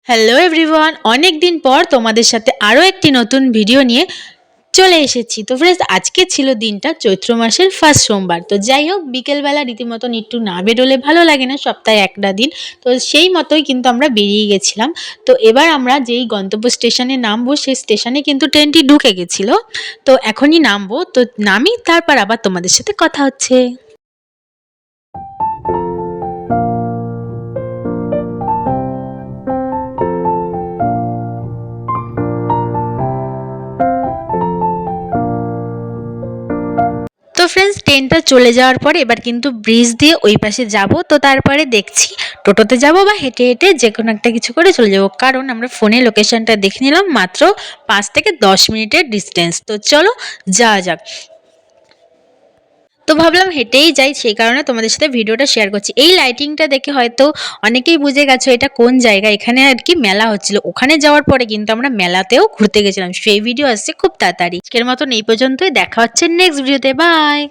Hello everyone, অনেক দিন পর তোমাদের সাথে আরও একটি নতুন ভিডিও নিয়ে চলে এসেছি। তো ফ্রেন্ডস, আজকে ছিল দিনটা চৈত্র মাসের ফার্স্ট সোমবার। তো যাই হোক, বিকেলবেলা রীতিমতন একটু না বেরোলে ভালো লাগে না, সপ্তাহে একটা দিন। তো সেই মতোই কিন্তু আমরা বেরিয়ে গেছিলাম। তো এবার আমরা যেই গন্তব্য স্টেশনে নামবো সেই স্টেশনে কিন্তু ট্রেনটি ঢুকে গেছিলো। তো এখনই নামবো, তো নামি তারপর আবার তোমাদের সাথে কথা হচ্ছে। তো ফ্রেন্ডস, ট্রেনটা চলে যাওয়ার পরে এবার কিন্তু ব্রিজ দিয়ে ওই পাশে যাব। তো তারপরে দেখছি টোটোতে যাব বা হেঁটে হেঁটে যে কোনো একটা কিছু করে চলে যাব, কারণ আমরা ফোনে লোকেশনটা দেখে নিলাম, মাত্র 5 থেকে 10 মিনিটের ডিস্টেন্স। তো চলো যাওয়া যাক। তো ভাবলাম হেঁটেই যাই, সেই কারণে তোমাদের সাথে ভিডিওটা শেয়ার করছি। এই লাইটিংটা দেখে হয়তো অনেকেই বুঝে গেছো এটা কোন জায়গা। এখানে আর কি মেলা হচ্ছিল, ওখানে যাওয়ার পরে কিন্তু আমরা মেলাতেও ঘুরতে গেছিলাম। সেই ভিডিও আসছে খুব তাড়াতাড়ি। আজকের মতন এই পর্যন্তই, দেখা হচ্ছে নেক্সট ভিডিওতে। বাই।